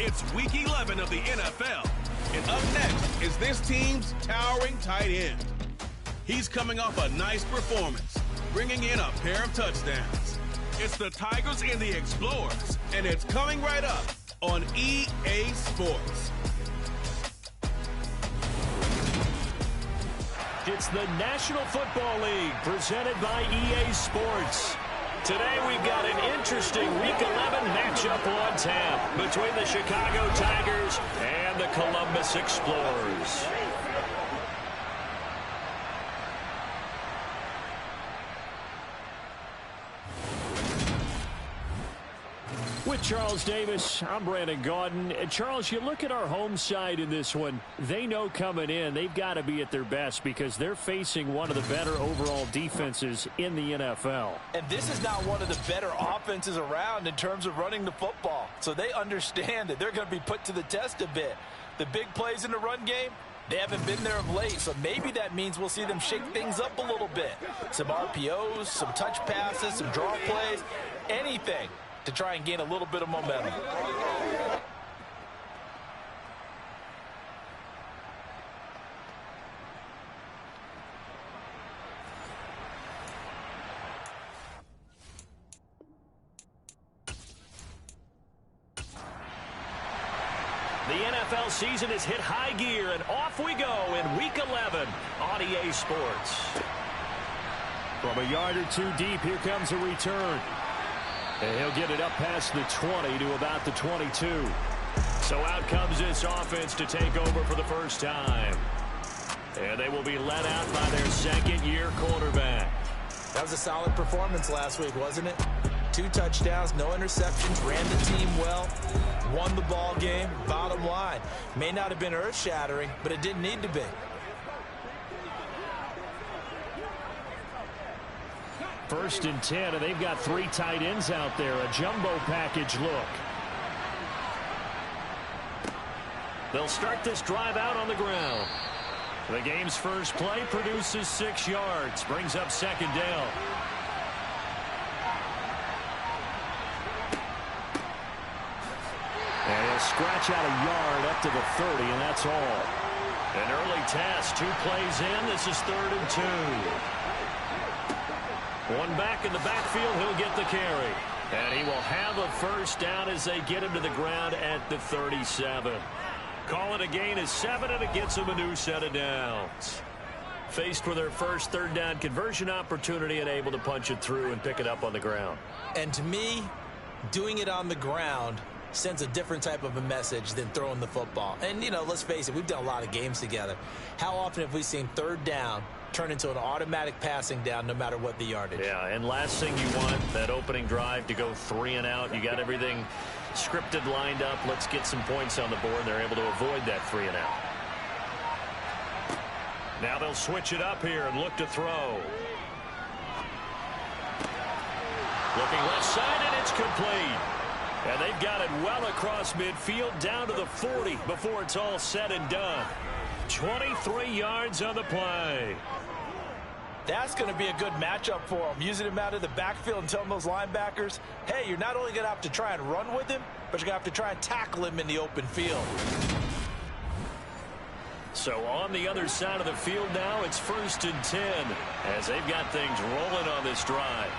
It's Week 11 of the NFL. And up next is this team's towering tight end. He's coming off a nice performance, bringing in a pair of touchdowns. It's the Tigers and the Explorers, and it's coming right up on EA Sports. It's the National Football League presented by EA Sports. Today we've got an interesting Week 11 matchup on tap between the Chicago Tigers and the Columbus Explorers. With Charles Davis, I'm Brandon Gaudin. And Charles, you look at our home side in this one, they know coming in they've got to be at their best because they're facing one of the better overall defenses in the NFL. And this is not one of the better offenses around in terms of running the football. So they understand that they're going to be put to the test a bit. The big plays in the run game, they haven't been there of late, so maybe that means we'll see them shake things up a little bit. Some RPOs, some touch passes, some draw plays, anything to try and gain a little bit of momentum. The NFL season has hit high gear, and off we go in Week 11 on EA Sports. From a yard or two deep, here comes a return. And he'll get it up past the 20 to about the 22. So out comes this offense to take over for the first time. And they will be led out by their second-year quarterback. That was a solid performance last week, wasn't it? 2 touchdowns, no interceptions, ran the team well, won the ball game. Bottom line, may not have been earth-shattering, but it didn't need to be. First and 10, and they've got 3 tight ends out there. A jumbo package look. They'll start this drive out on the ground. The game's first play produces 6 yards. Brings up second down. And he'll scratch out a yard up to the 30, and that's all. An early test. 2 plays in. This is 3rd and 2. One back in the backfield, he'll get the carry. And he will have a first down as they get him to the ground at the 37. Call it a gain of 7, and it gets him a new set of downs. Faced with their first 3rd down conversion opportunity and able to punch it through and pick it up on the ground. And to me, doing it on the ground sends a different type of a message than throwing the football. And, you know, let's face it, we've done a lot of games together. How often have we seen 3rd down turn into an automatic passing down no matter what the yardage? Yeah, and last thing you want, that opening drive to go 3 and out. You got everything scripted, lined up. Let's get some points on the board. They're able to avoid that 3 and out. Now they'll switch it up here and look to throw. Looking left side, and it's complete. And they've got it well across midfield down to the 40 before it's all said and done. 23 yards on the play. That's going to be a good matchup for him. Using him out of the backfield and telling those linebackers, hey, you're not only going to have to try and run with him, but you're going to have to try and tackle him in the open field. So on the other side of the field now, it's 1st and 10 as they've got things rolling on this drive.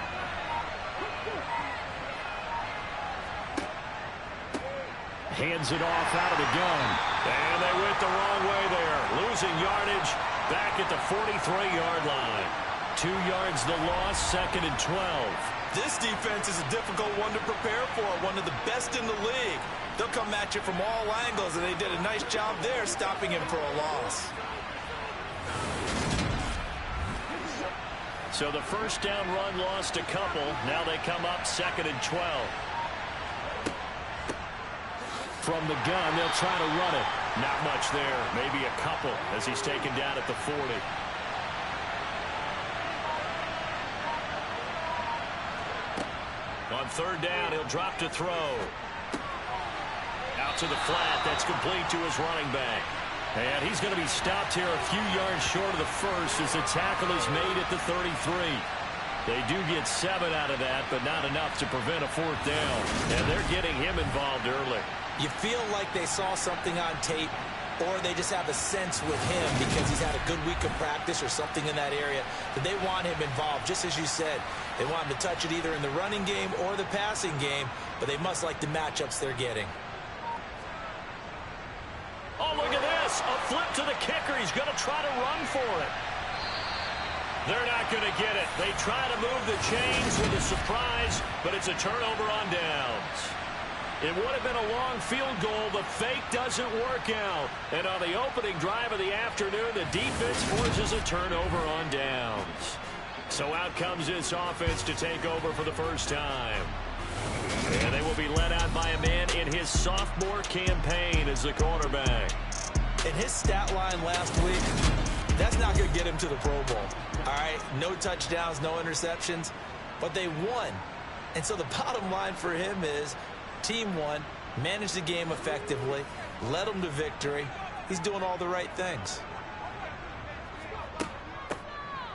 Hands it off out of the gun. And they went the wrong way there. Losing yardage back at the 43-yard line. 2 yards the loss, 2nd and 12. This defense is a difficult one to prepare for, one of the best in the league. They'll come at you from all angles, and they did a nice job there stopping him for a loss. So the first down run lost a couple. Now they come up 2nd and 12. From the gun, they'll try to run it. Not much there. Maybe a couple as he's taken down at the 40. On 3rd down, he'll drop to throw. Out to the flat. That's complete to his running back. And he's going to be stopped here a few yards short of the first as the tackle is made at the 33. They do get 7 out of that, but not enough to prevent a 4th down. And they're getting him involved early. You feel like they saw something on tape, or they just have a sense with him because he's had a good week of practice or something in that area that they want him involved. Just as you said, they want him to touch it either in the running game or the passing game, but they must like the matchups they're getting. Oh, look at this. A flip to the kicker. He's going to try to run for it. They're not going to get it. They try to move the chains with a surprise, but it's a turnover on downs. It would have been a long field goal. The fake doesn't work out. And on the opening drive of the afternoon, the defense forces a turnover on downs. So out comes this offense to take over for the first time. And they will be led out by a man in his sophomore campaign as the quarterback. In his stat line last week, that's not going to get him to the Pro Bowl. All right, no touchdowns, no interceptions, but they won. And so the bottom line for him is team won, managed the game effectively, led them to victory. He's doing all the right things.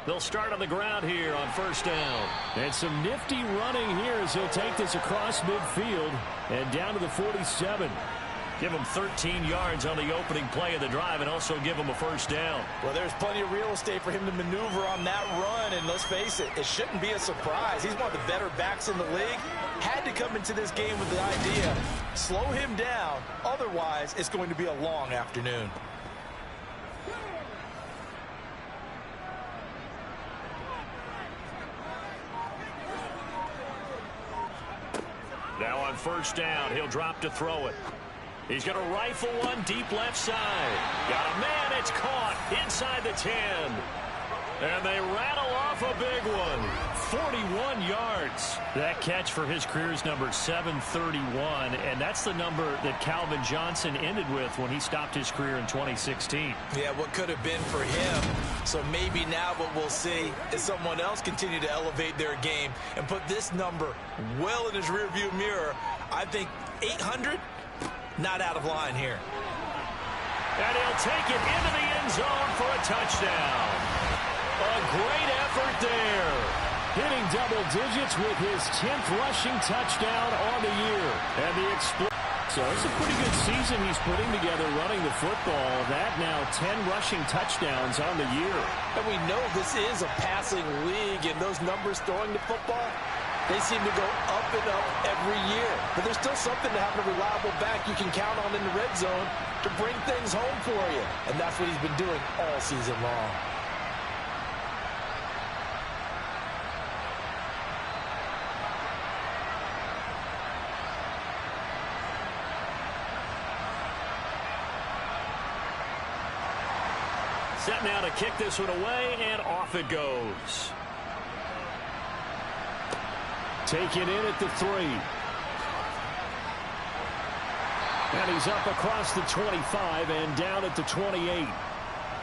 They'll start on the ground here on first down. And some nifty running here as he'll take this across midfield and down to the 47. Give him 13 yards on the opening play of the drive and also give him a first down. Well, there's plenty of real estate for him to maneuver on that run, and let's face it, it shouldn't be a surprise. He's one of the better backs in the league. Had to come into this game with the idea, slow him down, otherwise it's going to be a long afternoon. Now on first down, he'll drop to throw it. He's going to rifle one deep left side. Got a man, it's caught inside the 10. And they rattle off a big one. 41 yards. That catch for his career's number 731, and that's the number that Calvin Johnson ended with when he stopped his career in 2016. Yeah, what could have been for him. So maybe now what we'll see is someone else continue to elevate their game and put this number well in his rearview mirror. I think 800, not out of line here. And he'll take it into the end zone for a touchdown. A great effort there. Hitting double digits with his 10th rushing touchdown on the year. And the so it's a pretty good season he's putting together running the football. That now 10 rushing touchdowns on the year. And we know this is a passing league, and those numbers throwing the football, they seem to go up and up every year. But there's still something to having a reliable back you can count on in the red zone to bring things home for you. And that's what he's been doing all season long. Set now to kick this one away, and off it goes. Taken in at the 3. And he's up across the 25 and down at the 28.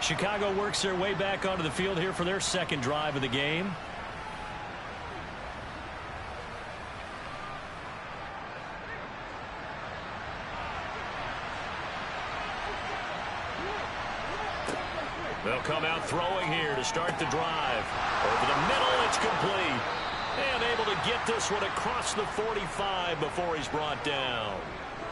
Chicago works their way back onto the field here for their second drive of the game. They'll come out throwing here to start the drive. Over the middle, it's complete. And able to get this one across the 45 before he's brought down.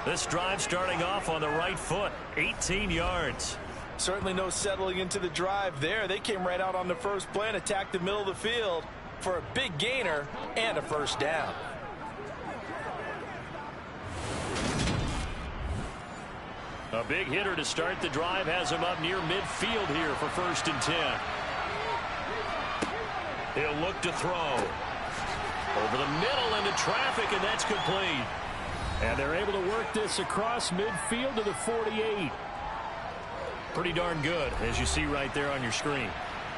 This drive starting off on the right foot, 18 yards. Certainly no settling into the drive there. They came right out on the first play and attacked the middle of the field for a big gainer and a first down. A big hitter to start the drive has him up near midfield here for 1st and 10. He'll look to throw. Over the middle into traffic, and that's complete. And they're able to work this across midfield to the 48. Pretty darn good, as you see right there on your screen.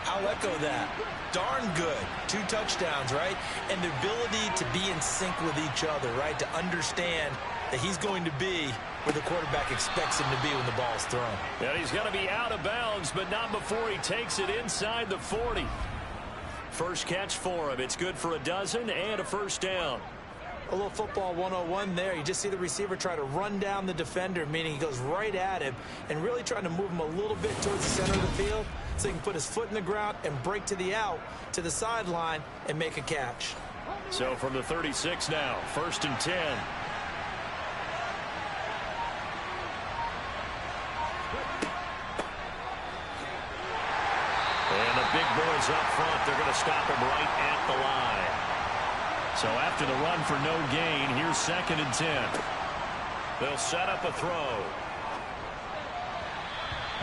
I'll echo that. Darn good. 2 touchdowns, right? And the ability to be in sync with each other, right? To understand that he's going to be where the quarterback expects him to be when the ball's thrown. And he's going to be out of bounds, but not before he takes it inside the 40. First catch for him. It's good for a dozen and a first down. A little football 101 there. You just see the receiver try to run down the defender, meaning he goes right at him and really trying to move him a little bit towards the center of the field so he can put his foot in the ground and break to the out, to the sideline, and make a catch. So from the 36 now, 1st and 10. is up front. They're going to stop him right at the line. So after the run for no gain, here's 2nd and 10. They'll set up a throw.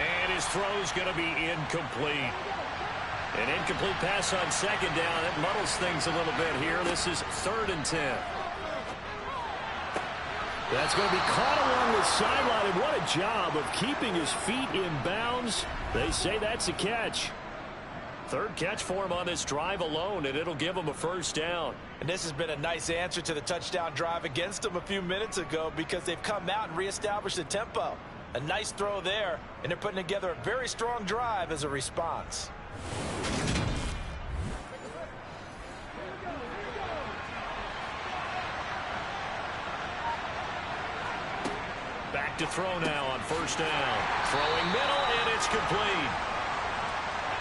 And his throw's going to be incomplete. An incomplete pass on 2nd down. That muddles things a little bit here. This is 3rd and 10. That's going to be caught along the sideline, and what a job of keeping his feet in bounds. They say that's a catch. 3rd catch for him on this drive alone, and it'll give him a 1st down. And this has been a nice answer to the touchdown drive against them a few minutes ago because they've come out and reestablished the tempo. A nice throw there, and they're putting together a very strong drive as a response. Back to throw now on 1st down. Throwing middle, and it's complete.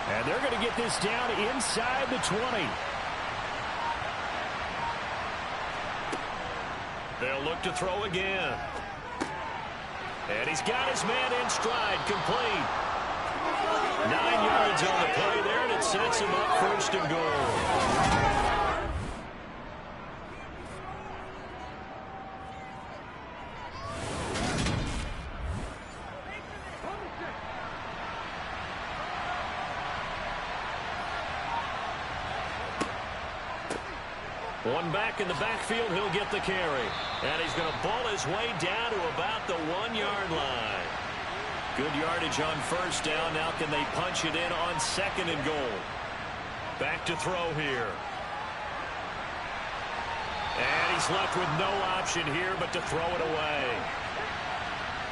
And they're going to get this down inside the 20. They'll look to throw again. And he's got his man in stride, complete. 9 yards on the play there, and it sets him up 1st and goal. One back in the backfield, he'll get the carry. And he's going to ball his way down to about the 1-yard line. Good yardage on 1st down. Now can they punch it in on 2nd and goal? Back to throw here. And he's left with no option here but to throw it away.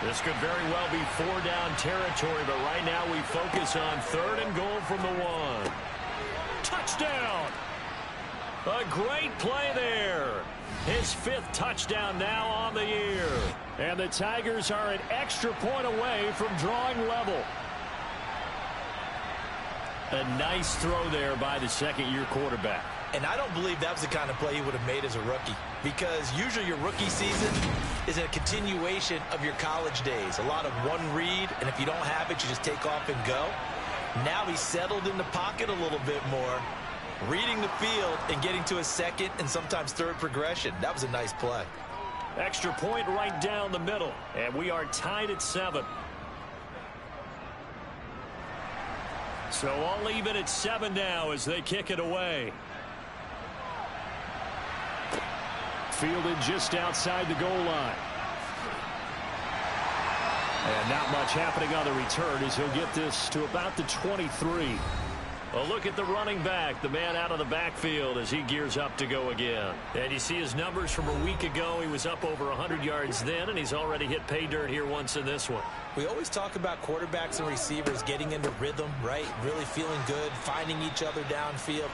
This could very well be 4-down territory, but right now we focus on 3rd and goal from the 1. Touchdown! A great play there. His 5th touchdown now on the year. And the Tigers are an extra point away from drawing level. A nice throw there by the 2nd-year quarterback. And I don't believe that was the kind of play he would have made as a rookie, because usually your rookie season is a continuation of your college days. A lot of one read, and if you don't have it, you just take off and go. Now he's settled in the pocket a little bit more, reading the field and getting to a 2nd and sometimes 3rd progression. That was a nice play. Extra point right down the middle, and we are tied at 7. So all even at 7 now as they kick it away. Fielded just outside the goal line. And not much happening on the return as he'll get this to about the 23. A look at the running back, the man out of the backfield as he gears up to go again. And you see his numbers from a week ago. He was up over 100 yards then, and he's already hit pay dirt here once in this one. We always talk about quarterbacks and receivers getting into rhythm, right? Really feeling good, finding each other downfield.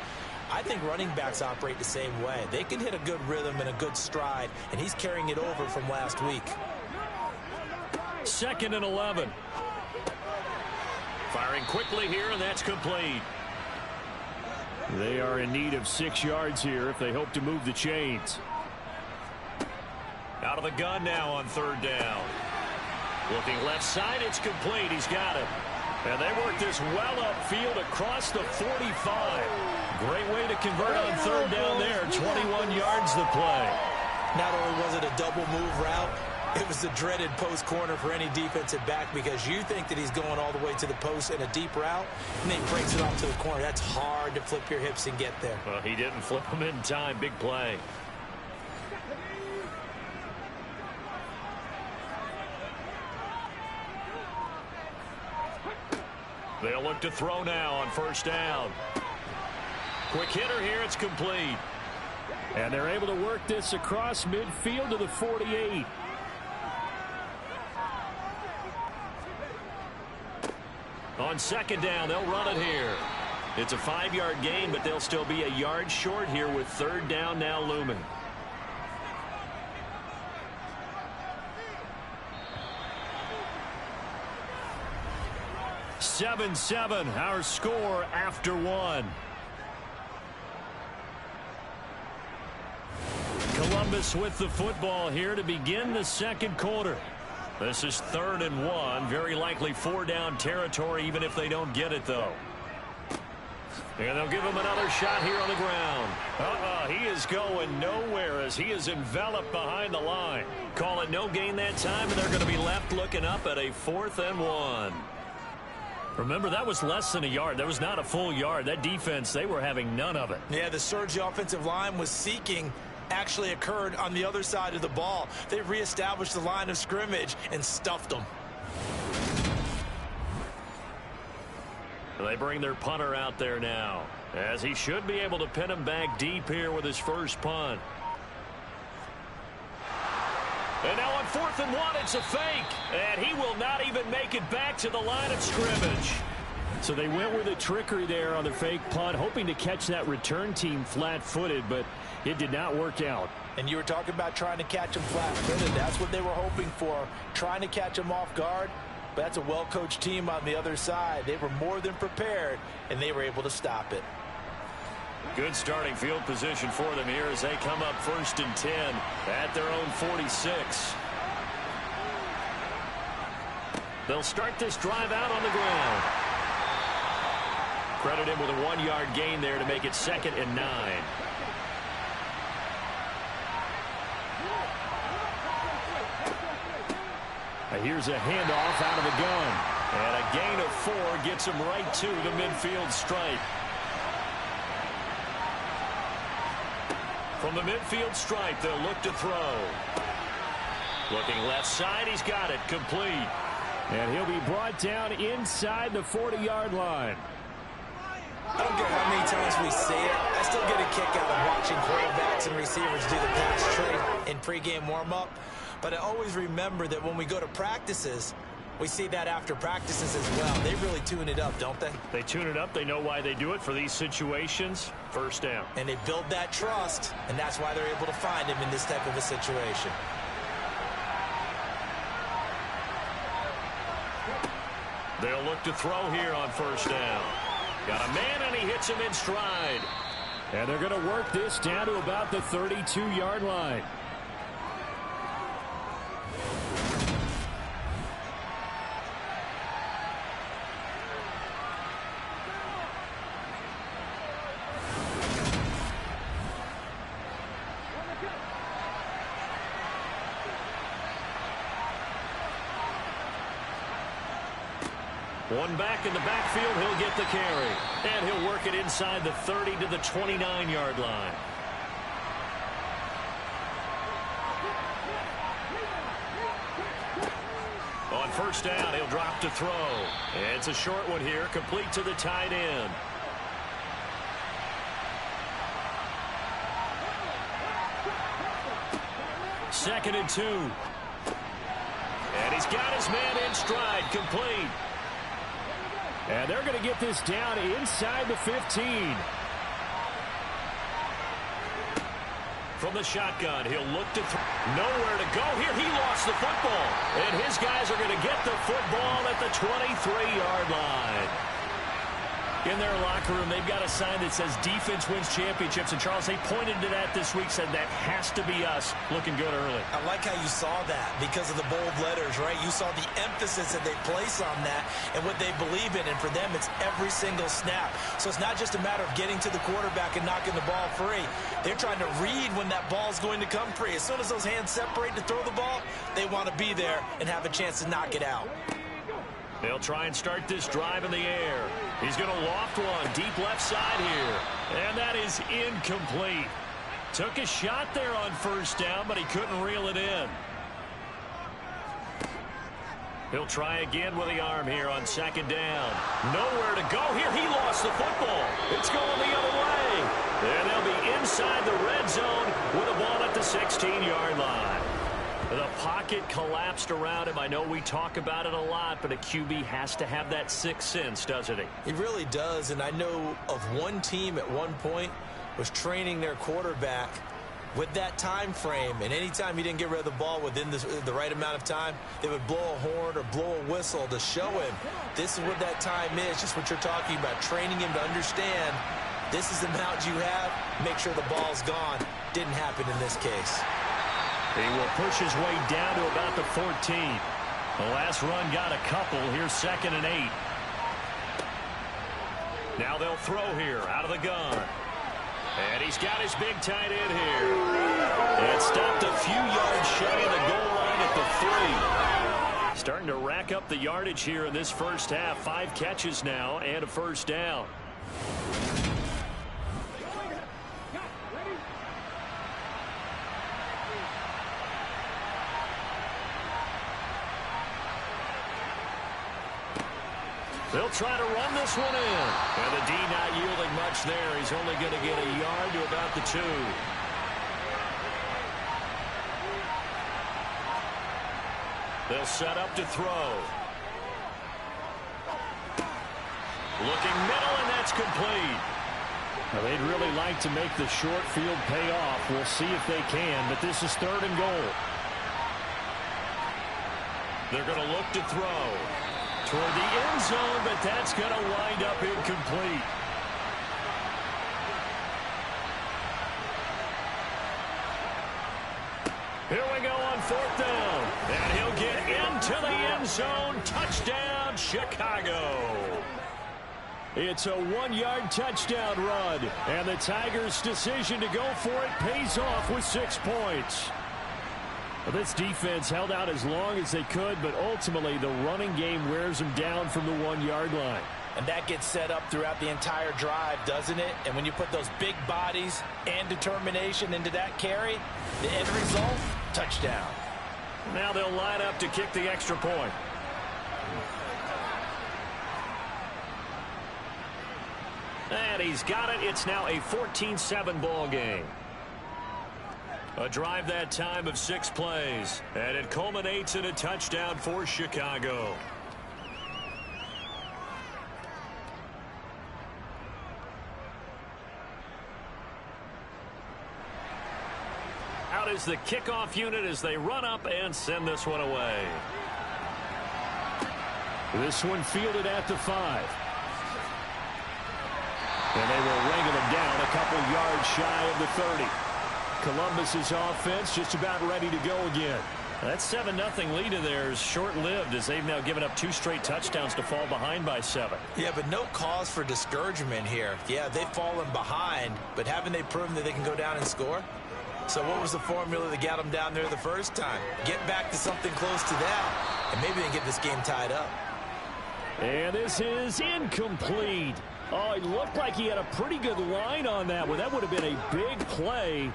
I think running backs operate the same way. They can hit a good rhythm and a good stride, and he's carrying it over from last week. 2nd and 11. Firing quickly here, and that's complete. They are in need of 6 yards here if they hope to move the chains. Out of the gun now on 3rd down. Looking left side, it's complete. He's got it. And they work this well upfield across the 45. Great way to convert on 3rd down there. 21 yards the play. Not only was it a double move route, it was the dreaded post corner for any defensive back, because you think that he's going all the way to the post in a deep route, and then he breaks it off to the corner. That's hard to flip your hips and get there. Well, he didn't flip him in time. Big play. They'll look to throw now on 1st down. Quick hitter here. It's complete. And they're able to work this across midfield to the 48. On 2nd down, they'll run it here. It's a 5-yard gain, but they'll still be a yard short here with 3rd down now looming. (7-7) our score after 1. Columbus with the football here to begin the 2nd quarter. This is 3rd and 1. Very likely 4-down territory, even if they don't get it, though. And they'll give him another shot here on the ground. He is going nowhere as he is enveloped behind the line. Call it no gain that time, and they're going to be left looking up at a 4th and 1. Remember, that was less than a yard. That was not a full yard. That defense, they were having none of it. Yeah, the surge the offensive line was seeking actually occurred on the other side of the ball. They reestablished the line of scrimmage and stuffed them. They bring their punter out there now, as he should be able to pin him back deep here with his first punt. And now on 4th and 1, it's a fake, and he will not even make it back to the line of scrimmage. So they went with a trickery there on the fake punt, hoping to catch that return team flat-footed, but it did not work out. And you were talking about trying to catch him flat-footed. That's what they were hoping for, trying to catch him off guard. But that's a well-coached team on the other side. They were more than prepared, and they were able to stop it. Good starting field position for them here as they come up 1st and 10 at their own 46. They'll start this drive out on the ground. Credit him with a 1-yard gain there to make it 2nd and 9. Here's a handoff out of the gun. And a gain of 4 gets him right to the midfield stripe. From the midfield stripe, they'll look to throw. Looking left side, he's got it, complete. And he'll be brought down inside the 40-yard line. I don't care how many times we see it. I still get a kick out of watching quarterbacks and receivers do the pass trade in pregame warm-up. But I always remember that when we go to practices, we see that after practices as well. They really tune it up, don't they? They tune it up. They know why they do it for these situations. First down. And they build that trust, and that's why they're able to find him in this type of a situation. They'll look to throw here on 1st down. Got a man, and he hits him in stride. And they're going to work this down to about the 32-yard line. One back in the backfield, he'll get the carry. And he'll work it inside the 30 to the 29-yard line. On 1st down, he'll drop to throw. It's a short one here, complete to the tight end. Second and 2. And he's got his man in stride, complete. And they're going to get this down inside the 15. From the shotgun, he'll look to nowhere to go here. He lost the football. And his guys are going to get the football at the 23-yard line. In their locker room, they've got a sign that says defense wins championships. And, Charles, they pointed to that this week, said that has to be us, looking good early. I like how you saw that because of the bold letters, right? You saw the emphasis that they place on that and what they believe in. And for them, it's every single snap. So it's not just a matter of getting to the quarterback and knocking the ball free. They're trying to read when that ball's going to come free. As soon as those hands separate to throw the ball, they want to be there and have a chance to knock it out. They'll try and start this drive in the air. He's going to loft one deep left side here. And that is incomplete. Took a shot there on 1st down, but he couldn't reel it in. He'll try again with the arm here on 2nd down. Nowhere to go here. He lost the football. It's going the other way. And they'll be inside the red zone with a ball at the 16-yard line. The pocket collapsed around him. I know we talk about it a lot, but a QB has to have that sixth sense, doesn't he? He really does, and I know of one team at one point was training their quarterback with that time frame, and anytime he didn't get rid of the ball within the right amount of time, they would blow a horn or blow a whistle to show him this is what that time is, just what you're talking about, training him to understand this is the amount you have, make sure the ball's gone. Didn't happen in this case. He will push his way down to about the 14. The last run got a couple. Here's 2nd and 8. Now they'll throw here out of the gun. And he's got his big tight end here. And stopped a few yards shy of the goal line at the 3. Starting to rack up the yardage here in this first half. 5 catches now and a first down. They'll try to run this one in. And the D not yielding much there. He's only going to get a yard to about the 2. They'll set up to throw. Looking middle, and that's complete. Now, they'd really like to make the short field pay off. We'll see if they can, but this is 3rd and goal. They're going to look to throw toward the end zone, but that's going to wind up incomplete. Here we go on 4th down. And he'll get into the end zone. Touchdown, Chicago. It's a 1-yard touchdown run. And the Tigers' decision to go for it pays off with 6 points. Well, this defense held out as long as they could, but ultimately the running game wears them down from the 1-yard line. And that gets set up throughout the entire drive, doesn't it? And when you put those big bodies and determination into that carry, the end result, touchdown. Now they'll line up to kick the extra point. And he's got it. It's now a 14-7 ball game. A drive that time of 6 plays. And it culminates in a touchdown for Chicago. Out is the kickoff unit as they run up and send this one away. This one fielded at the 5. And they will wrangle him down a couple yards shy of the 30. Columbus's offense just about ready to go again. That 7-0 lead of theirs short-lived as they've now given up 2 straight touchdowns to fall behind by 7. Yeah, but no cause for discouragement here. Yeah, they've fallen behind, but haven't they proven that they can go down and score? So what was the formula that got them down there the first time? Get back to something close to that, and maybe they can get this game tied up. And this is incomplete. Oh, it looked like he had a pretty good line on that one. That would have been a big play,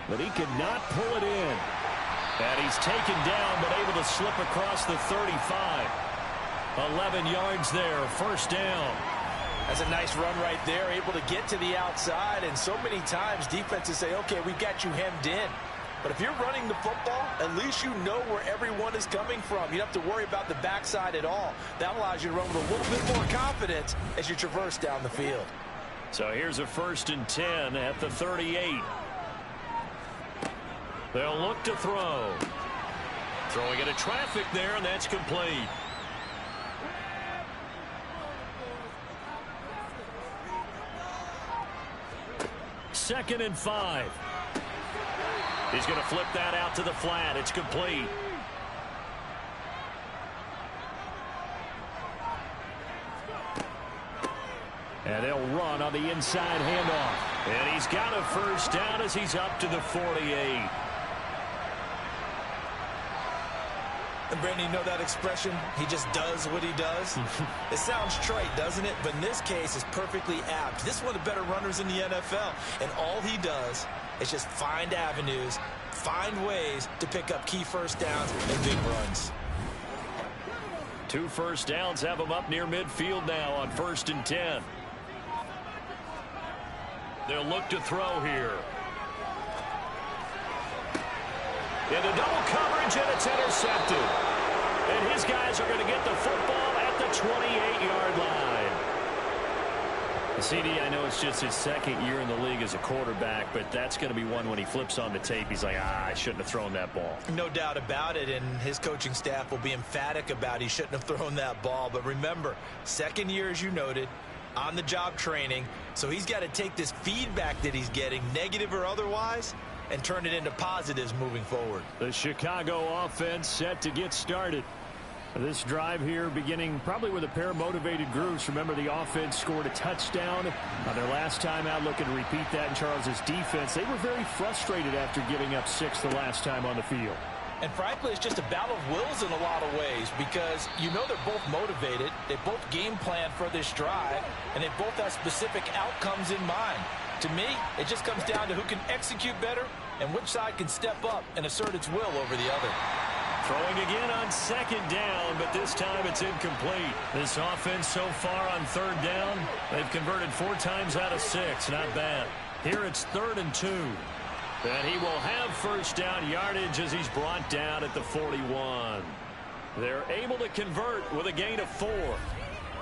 but he could not pull it in. And he's taken down, but able to slip across the 35. 11 yards there, first down. That's a nice run right there, able to get to the outside. And so many times defenses say, okay, we've got you hemmed in. But if you're running the football, at least you know where everyone is coming from. You don't have to worry about the backside at all. That allows you to run with a little bit more confidence as you traverse down the field. So here's a 1st and 10 at the 38. They'll look to throw. Throwing into traffic there, and that's complete. Second and 5. He's going to flip that out to the flat. It's complete. And they'll run on the inside handoff. And he's got a first down as he's up to the 48. And Brandon, you know that expression? He just does what he does. It sounds trite, doesn't it? But in this case, it's perfectly apt. This is one of the better runners in the NFL. And all he does is just find avenues, find ways to pick up key first downs and big runs. 2 first downs have him up near midfield now on 1st and 10. They'll look to throw here. Into double coverage, and it's intercepted. And his guys are going to get the football at the 28-yard line. CD, I know it's just his 2nd year in the league as a quarterback, but that's going to be one when he flips on the tape. He's like, I shouldn't have thrown that ball. No doubt about it, and his coaching staff will be emphatic about he shouldn't have thrown that ball. But remember, 2nd year, as you noted, on-the-job training, so he's got to take this feedback that he's getting, negative or otherwise, and turn it into positives moving forward. The Chicago offense set to get started. This drive here beginning probably with a pair of motivated groups. Remember, the offense scored a touchdown on their last time out. Looking to repeat that in Charles's defense. They were very frustrated after giving up 6 the last time on the field. And frankly, it's just a battle of wills in a lot of ways because you know they're both motivated. They both game plan for this drive, and they both have specific outcomes in mind. To me, it just comes down to who can execute better and which side can step up and assert its will over the other. Throwing again on 2nd down, but this time it's incomplete. This offense so far on 3rd down, they've converted 4 times out of 6. Not bad. Here it's 3rd and 2. And he will have 1st down yardage as he's brought down at the 41. They're able to convert with a gain of 4.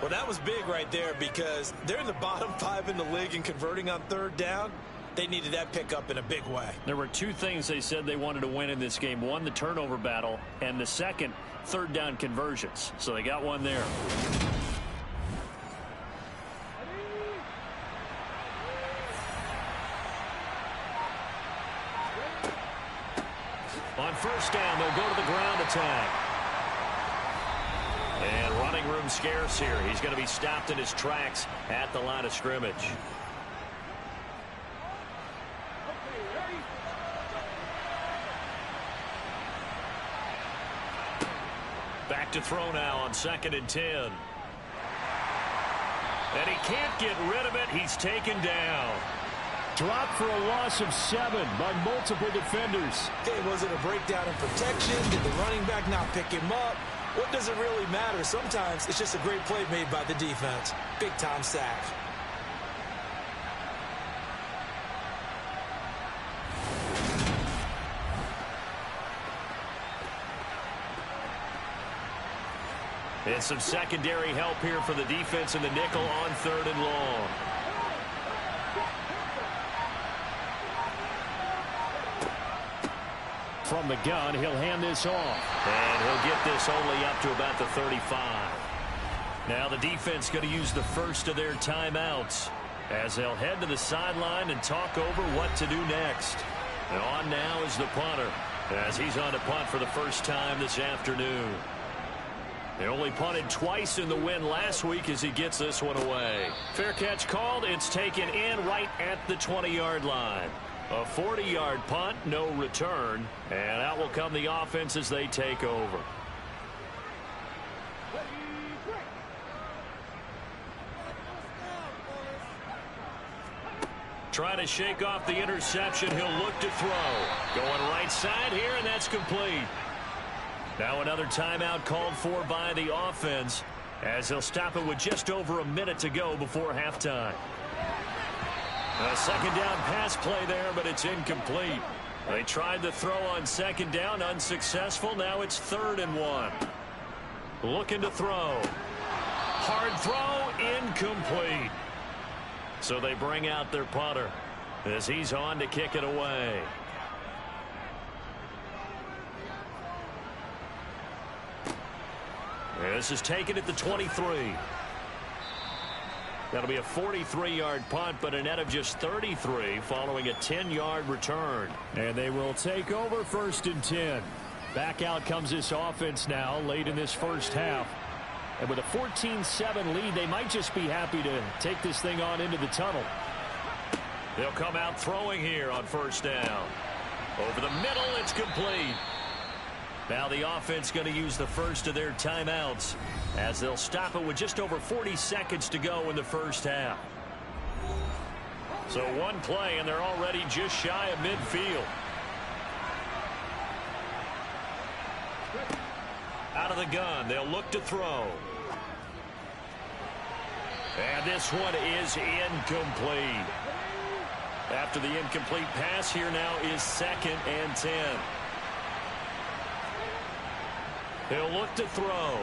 Well, that was big right there because they're in the bottom 5 in the league in converting on 3rd down. They needed that pickup in a big way. There were 2 things they said they wanted to win in this game. One, the turnover battle, and the second, 3rd down conversions. So they got one there. On 1st down, they'll go to the ground attack. And running room scarce here. He's going to be stopped in his tracks at the line of scrimmage. Back to throw now on 2nd and 10. And he can't get rid of it. He's taken down. Dropped for a loss of 7 by multiple defenders. Okay, was it a breakdown in protection? Did the running back not pick him up? What does it really matter? Sometimes it's just a great play made by the defense. Big-time sack. And some secondary help here for the defense in the nickel on 3rd and long. From the gun, he'll hand this off. And he'll get this only up to about the 35. Now the defense going to use the first of their timeouts as they'll head to the sideline and talk over what to do next. And on now is the punter as he's on to punt for the first time this afternoon. They only punted twice in the win last week as he gets this one away. Fair catch called. It's taken in right at the 20-yard line. A 40-yard punt, no return. And out will come the offense as they take over. Trying to shake off the interception. He'll look to throw. Going right side here, and that's complete. Now another timeout called for by the offense as they'll stop it with just over a minute to go before halftime. A 2nd down pass play there, but it's incomplete. They tried to throw on 2nd down, unsuccessful. Now it's 3rd and 1. Looking to throw. Hard throw, incomplete. So they bring out their punter as he's on to kick it away. This is taken at the 23. That'll be a 43-yard punt, but a net of just 33 following a 10-yard return. And they will take over 1st and 10. Back out comes this offense now late in this first half. And with a 14-7 lead, they might just be happy to take this thing on into the tunnel. They'll come out throwing here on 1st down. Over the middle, it's complete. Now the offense going to use the first of their timeouts as they'll stop it with just over 40 seconds to go in the first half. So one play, and they're already just shy of midfield. Out of the gun, they'll look to throw. And this one is incomplete. After the incomplete pass, here now is 2nd and 10. He'll look to throw.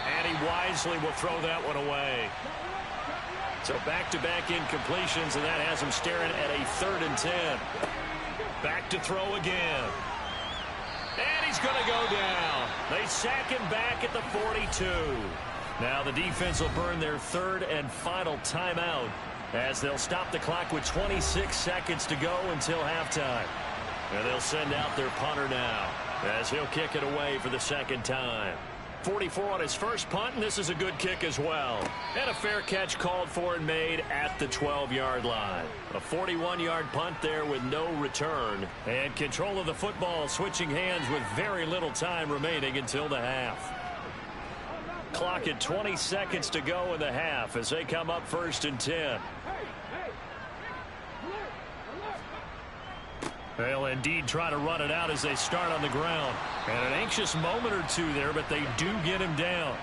And he wisely will throw that one away. So back-to-back incompletions, and that has him staring at a 3rd and 10. Back to throw again. And he's going to go down. They sack him back at the 42. Now the defense will burn their 3rd and final timeout as they'll stop the clock with 26 seconds to go until halftime. And they'll send out their punter now. as he'll kick it away for the second time. 44 on his first punt, and this is a good kick as well. And a fair catch called for and made at the 12-yard line. A 41-yard punt there with no return. And control of the football switching hands with very little time remaining until the half. Clock at 20 seconds to go in the half as they come up 1st and 10. They'll indeed try to run it out as they start on the ground. And an anxious moment or two there, but they do get him down.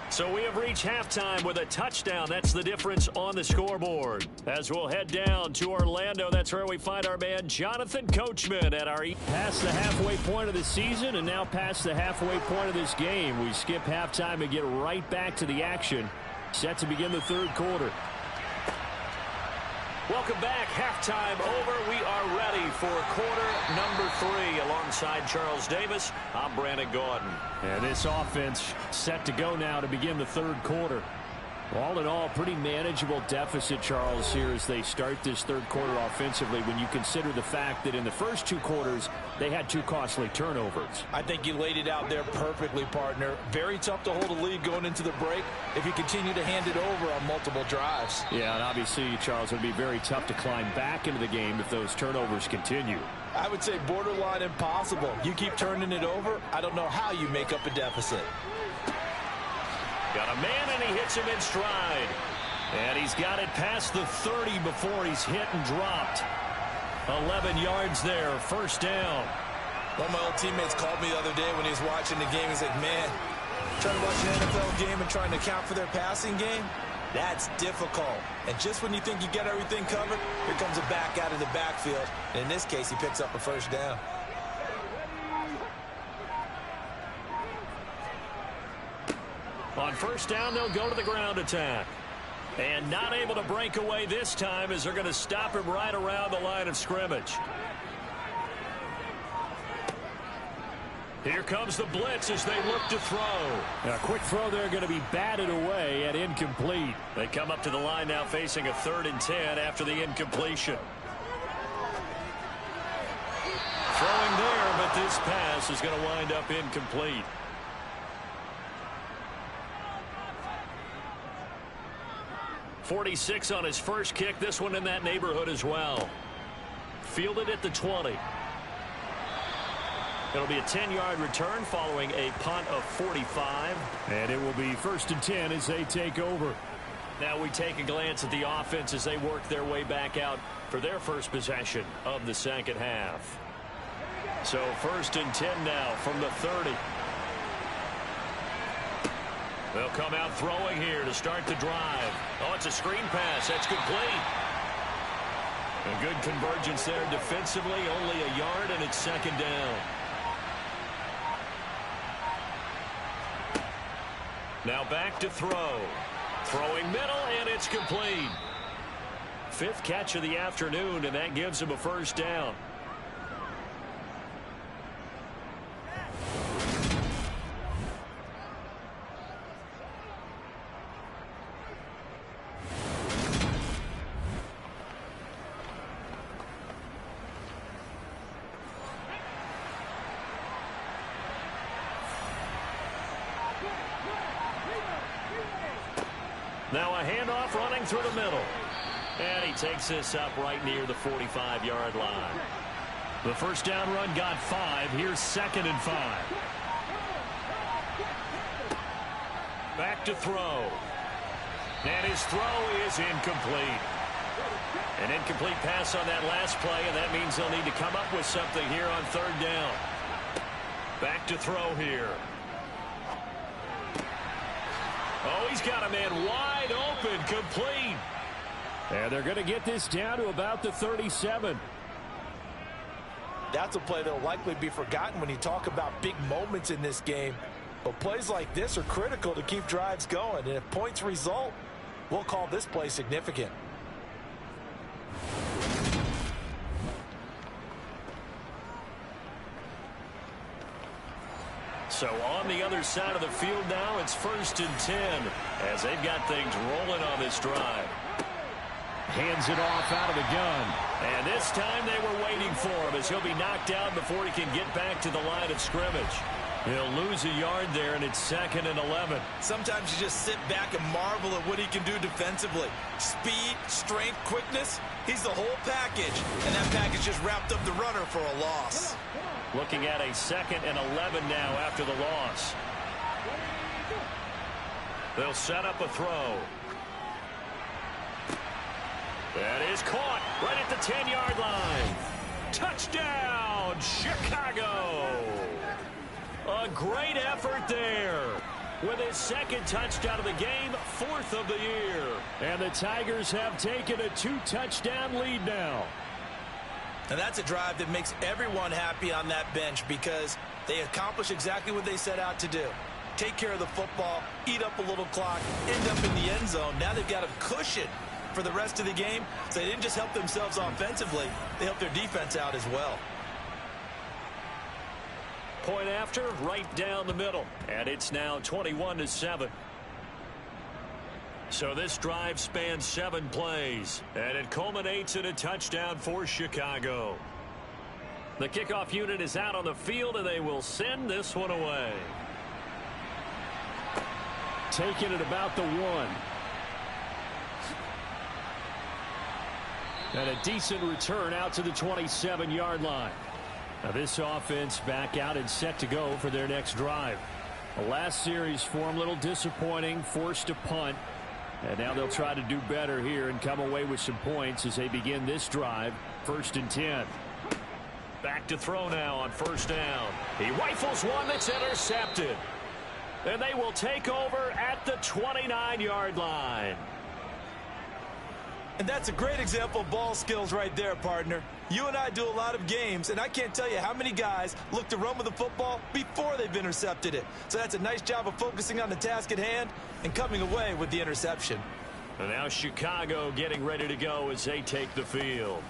So we have reached halftime with a touchdown. That's the difference on the scoreboard. As we'll head down to Orlando, that's where we find our man Jonathan Coachman at our past the halfway point of the season and now past the halfway point of this game. We skip halftime and get right back to the action. Set to begin the third quarter. Welcome back. Halftime over. We are ready for quarter number 3. Alongside Charles Davis, I'm Brandon Gordon. And this offense set to go now to begin the third quarter. All in all, pretty manageable deficit, Charles, here as they start this third quarter offensively when you consider the fact that in the first 2 quarters, they had 2 costly turnovers. I think you laid it out there perfectly, partner. Very tough to hold a lead going into the break if you continue to hand it over on multiple drives. Yeah, and obviously, Charles, it would be very tough to climb back into the game if those turnovers continue. I would say borderline impossible. You keep turning it over, I don't know how you make up a deficit. Got a man, and he hits him in stride. And he's got it past the 30 before he's hit and dropped. 11 yards there, first down. One of my old teammates called me the other day when he was watching the game. He's like, man, trying to watch an NFL game and trying to account for their passing game, that's difficult. And just when you think you get everything covered, here comes a back out of the backfield. And in this case, he picks up a first down. On first down, they'll go to the ground attack. And not able to break away this time as they're going to stop him right around the line of scrimmage. Here comes the blitz as they look to throw. A quick throw there going to be batted away and incomplete. They come up to the line now facing a 3rd and 10 after the incompletion. Throwing there, but this pass is going to wind up incomplete. .46 on his first kick. This one in that neighborhood as well. Fielded at the 20. It'll be a 10-yard return following a punt of 45. And it will be 1st and 10 as they take over. Now we take a glance at the offense as they work their way back out for their first possession of the second half. So 1st and 10 now from the 30. They'll come out throwing here to start the drive. Oh, it's a screen pass. That's complete. A good convergence there defensively. Only a yard, and it's 2nd down. Now back to throw. Throwing middle, and it's complete. 5th catch of the afternoon, and that gives him a first down. Now a handoff running through the middle. And he takes this up right near the 45-yard line. The first down run got 5. Here's 2nd and 5. Back to throw. And his throw is incomplete. An incomplete pass on that last play, and that means they'll need to come up with something here on 3rd down. Back to throw here. Oh, he's got a man wide open, complete. And they're going to get this down to about the 37. That's a play that will likely be forgotten when you talk about big moments in this game. But plays like this are critical to keep drives going. And if points result, we'll call this play significant. So on the other side of the field now, it's 1st and 10 as they've got things rolling on this drive. Hands it off out of the gun. And this time they were waiting for him as he'll be knocked down before he can get back to the line of scrimmage. He'll lose a yard there, and it's 2nd and 11. Sometimes you just sit back and marvel at what he can do defensively. Speed, strength, quickness, he's the whole package. And that package just wrapped up the runner for a loss. Looking at a 2nd and 11 now after the loss. They'll set up a throw. That is caught right at the 10-yard line. Touchdown, Chicago. A great effort there. With his 2nd touchdown of the game, 4th of the year. And the Tigers have taken a 2-touchdown lead now. And that's a drive that makes everyone happy on that bench because they accomplish exactly what they set out to do. Take care of the football, eat up a little clock, end up in the end zone. Now they've got a cushion for the rest of the game. So they didn't just help themselves offensively, they helped their defense out as well. Point after, right down the middle. And it's now 21-7. So this drive spans 7 plays. And it culminates in a touchdown for Chicago. The kickoff unit is out on the field, and they will send this one away. Taking it about the 1. And a decent return out to the 27-yard line. Now this offense back out and set to go for their next drive. The last series for them, a little disappointing, forced a punt. And now they'll try to do better here and come away with some points as they begin this drive. 1st and 10. Back to throw now on 1st down. He rifles one that's intercepted. And they will take over at the 29-yard line. And that's a great example of ball skills right there, partner. You and I do a lot of games, and I can't tell you how many guys look to run with the football before they've intercepted it. So that's a nice job of focusing on the task at hand and coming away with the interception. And now Chicago getting ready to go as they take the field.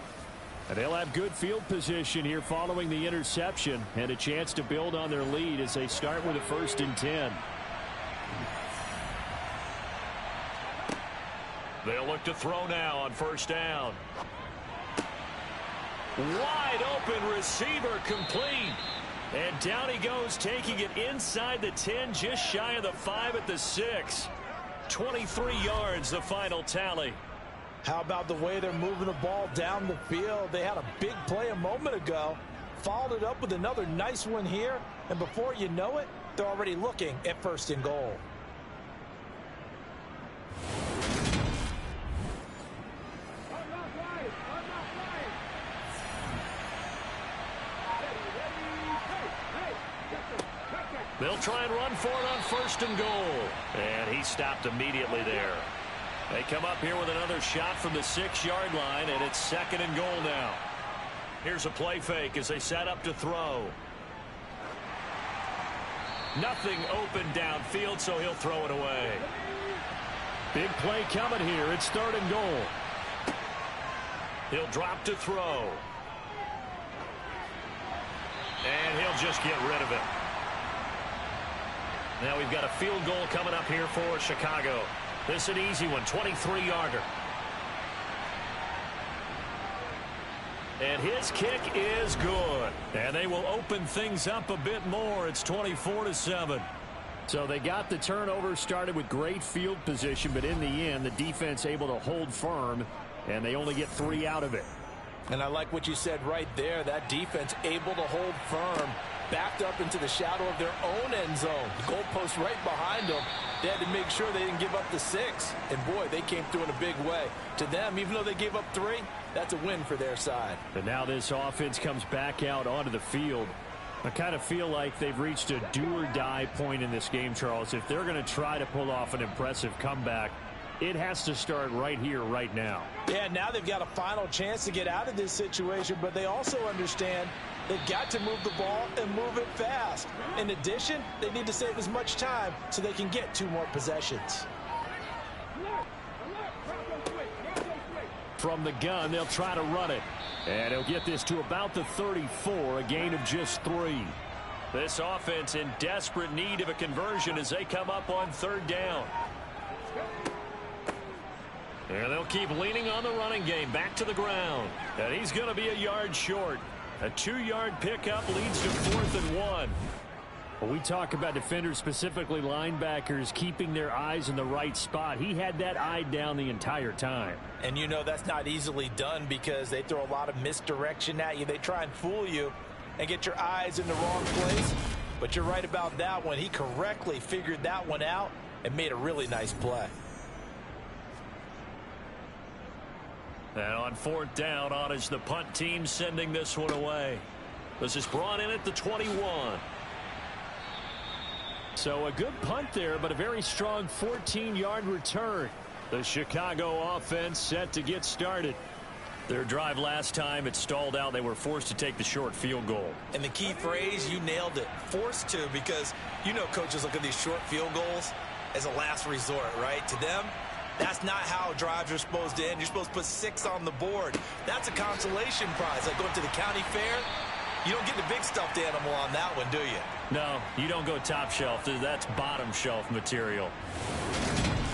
And they'll have good field position here following the interception and a chance to build on their lead as they start with a 1st and 10. They'll look to throw now on 1st down. Wide open receiver complete. And down he goes, taking it inside the 10, just shy of the 5 at the 6. 23 yards, the final tally. How about the way they're moving the ball down the field? They had a big play a moment ago, followed it up with another nice one here, and before you know it, they're already looking at 1st and goal. They'll try and run for it on 1st and goal. And he stopped immediately there. They come up here with another shot from the 6-yard line, and it's 2nd and goal now. Here's a play fake as they set up to throw. Nothing open downfield, so he'll throw it away. Big play coming here. It's 3rd and goal. He'll drop to throw. And he'll just get rid of it. Now we've got a field goal coming up here for Chicago. This is an easy one, 23-yarder. And his kick is good. And they will open things up a bit more. It's 24-7. So they got the turnover, started with great field position, but in the end, the defense able to hold firm, and they only get 3 out of it. And I like what you said right there. That defense able to hold firm, backed up into the shadow of their own end zone. The goalpost right behind them. They had to make sure they didn't give up the 6. And, boy, they came through in a big way. To them, even though they gave up 3, that's a win for their side. And now this offense comes back out onto the field. I kind of feel like they've reached a do-or-die point in this game, Charles. If they're going to try to pull off an impressive comeback, it has to start right here, right now. Yeah, now they've got a final chance to get out of this situation, but they also understand they've got to move the ball and move it fast. In addition, they need to save as much time so they can get 2 more possessions. From the gun, they'll try to run it. And he'll get this to about the 34, a gain of just 3. This offense in desperate need of a conversion as they come up on 3rd down. And they'll keep leaning on the running game back to the ground. And he's going to be a yard short. A 2-yard pickup leads to 4th and 1. When we talk about defenders, specifically linebackers, keeping their eyes in the right spot, he had that eye down the entire time. And you know that's not easily done because they throw a lot of misdirection at you. They try and fool you and get your eyes in the wrong place. But you're right about that one. He correctly figured that one out and made a really nice play. And on 4th down, on is the punt team sending this one away. This is brought in at the 21. So a good punt there, but a very strong 14-yard return. The Chicago offense set to get started. Their drive last time, it stalled out. They were forced to take the short field goal. And the key phrase, you nailed it, forced to, because you know coaches look at these short field goals as a last resort, right? To them, that's not how drives are supposed to end. You're supposed to put 6 on the board. That's a consolation prize. Like going to the county fair, you don't get the big stuffed animal on that one, do you? No, you don't go top shelf. That's bottom shelf material.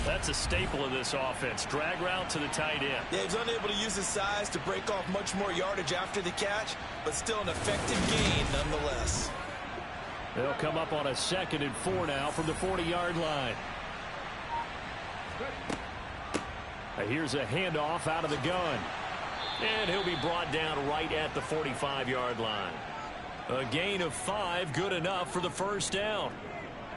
That's a staple of this offense. Drag route to the tight end. Yeah, he's unable to use his size to break off much more yardage after the catch, but still an effective gain nonetheless. They'll come up on a 2nd and 4 now from the 40-yard line. Here's a handoff out of the gun. And he'll be brought down right at the 45-yard line. A gain of 5, good enough for the first down.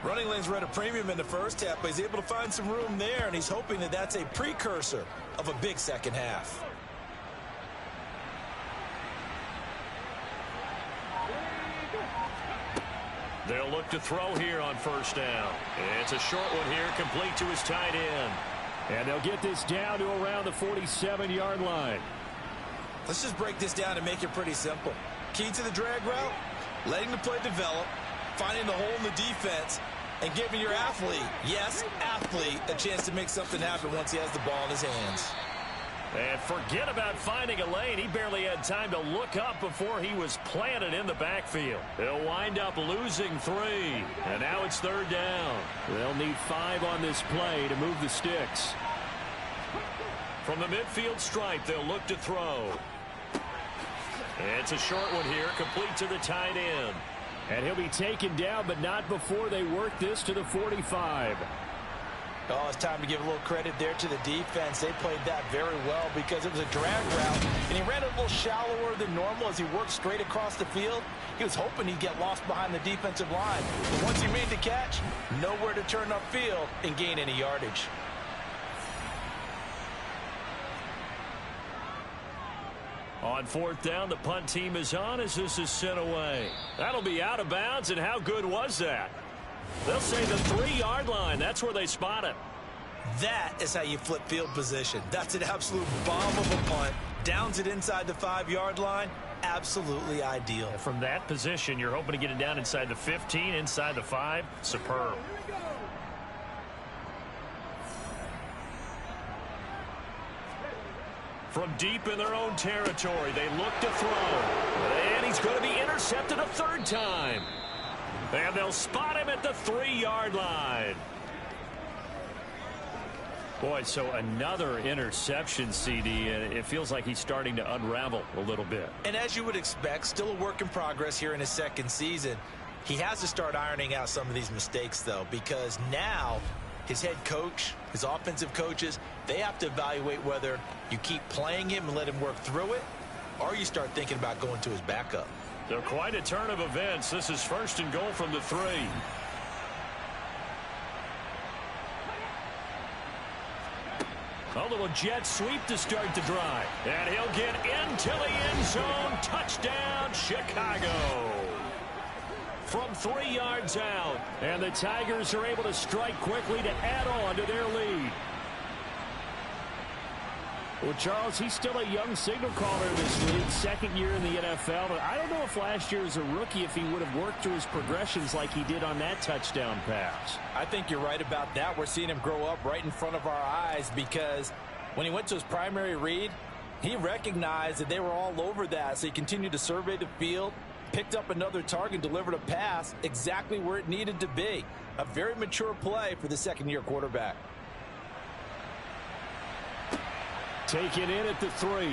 Running lanes were at a premium in the first half, but he's able to find some room there, and he's hoping that that's a precursor of a big second half. They'll look to throw here on 1st down. It's a short one here, complete to his tight end. And they'll get this down to around the 47-yard line. Let's just break this down and make it pretty simple. Key to the drag route, letting the play develop, finding the hole in the defense, and giving your athlete, yes, athlete, a chance to make something happen once he has the ball in his hands. And forget about finding a lane. He barely had time to look up before he was planted in the backfield. They'll wind up losing 3. And now it's 3rd down. They'll need 5 on this play to move the sticks. From the midfield stripe, they'll look to throw. It's a short one here, complete to the tight end. And he'll be taken down, but not before they work this to the 45. Oh, it's time to give a little credit there to the defense. They played that very well because it was a drag route, and he ran a little shallower than normal as he worked straight across the field. He was hoping he'd get lost behind the defensive line. But once he made the catch, nowhere to turn upfield and gain any yardage. On 4th down, the punt team is on as this is sent away. That'll be out of bounds, and how good was that? They'll say the 3-yard line. That's where they spot it. That is how you flip field position. That's an absolute bomb of a punt. Downs it inside the 5-yard line. Absolutely ideal. From that position, you're hoping to get it down inside the 15, inside the 5. Superb. From deep in their own territory, they look to throw. And he's going to be intercepted a 3rd time. And they'll spot him at the 3-yard line. Boy, so another interception, CD, and it feels like he's starting to unravel a little bit. And as you would expect, still a work in progress here in his 2nd season. He has to start ironing out some of these mistakes, though, because now his head coach, his offensive coaches, they have to evaluate whether you keep playing him and let him work through it, or you start thinking about going to his backup. So quite a turn of events. This is 1st and goal from the 3. A little jet sweep to start the drive. And he'll get into the end zone. Touchdown, Chicago. From 3 yards out. And the Tigers are able to strike quickly to add on to their lead. Well, Charles, he's still a young signal caller in this league, 2nd year in the NFL. But I don't know if last year as a rookie, if he would have worked through his progressions like he did on that touchdown pass. I think you're right about that. We're seeing him grow up right in front of our eyes because when he went to his primary read, he recognized that they were all over that. So he continued to survey the field, picked up another target, delivered a pass exactly where it needed to be. A very mature play for the 2nd-year quarterback. taken in at the 3.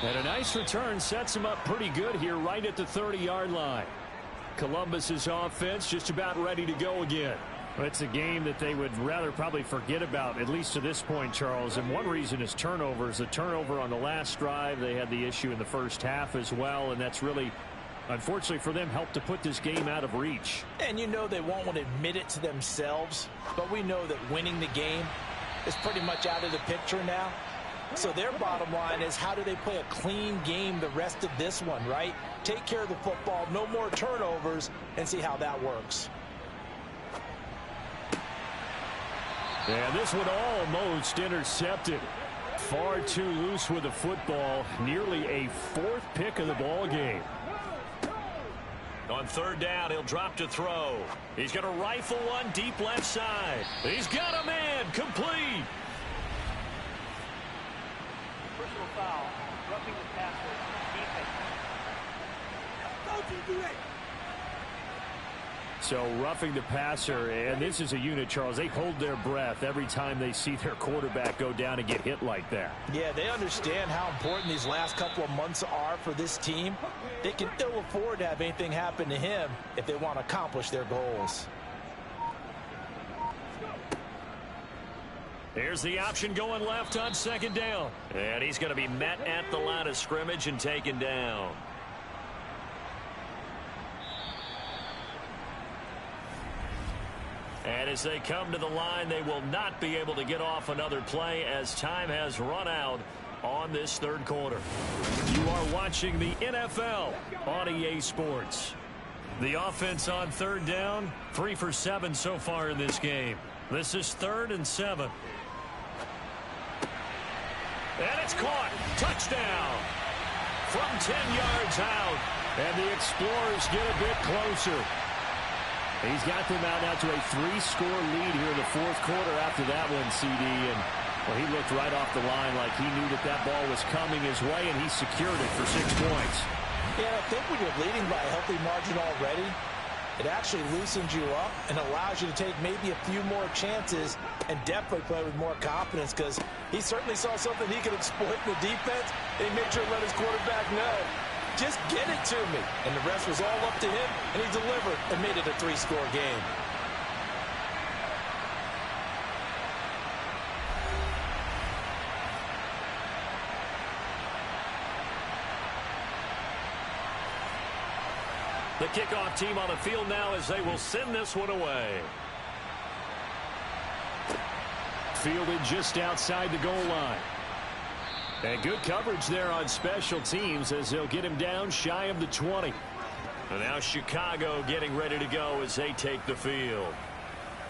And a nice return sets him up pretty good here right at the 30-yard line. Columbus's offense just about ready to go again. It's a game that they would rather probably forget about, at least to this point, Charles. And one reason is turnovers. The turnover on the last drive, they had the issue in the first half as well, and that's really, unfortunately for them, helped to put this game out of reach. And you know they won't want to admit it to themselves, but we know that winning the game is pretty much out of the picture now. So their bottom line is, how do they play a clean game the rest of this one, right? Take care of the football, no more turnovers, and see how that works. And this one almost intercepted. Far too loose with the football. Nearly a 4th pick of the ball game. On 3rd down, he'll drop to throw. He's going to rifle one deep left side. He's got a man. Complete. Personal foul. Roughing the passer. Defense. Don't you do it. So roughing the passer, and this is a unit, Charles. They hold their breath every time they see their quarterback go down and get hit like that. Yeah, they understand how important these last couple of months are for this team. They can ill afford to have anything happen to him if they want to accomplish their goals. Here's the option going left on 2nd down. And he's going to be met at the line of scrimmage and taken down. And as they come to the line, they will not be able to get off another play as time has run out on this 3rd quarter. You are watching the NFL on EA Sports. The offense on 3rd down, 3 for 7 so far in this game. This is 3rd and 7. And it's caught. Touchdown. From 10 yards out. And the Explorers get a bit closer. He's got them out now to a 3-score lead here in the 4th quarter after that one, CD. And well, he looked right off the line like he knew that that ball was coming his way, and he secured it for 6 points. Yeah, I think when you're leading by a healthy margin already, it actually loosens you up and allows you to take maybe a few more chances and definitely play with more confidence, because he certainly saw something he could exploit in the defense, and he made sure to let his quarterback know, just get it to me. And the rest was all up to him, and he delivered and made it a 3-score game. The kickoff team on the field now as they will send this one away. Fielded just outside the goal line. And good coverage there on special teams as they'll get him down shy of the 20. And now Chicago getting ready to go as they take the field.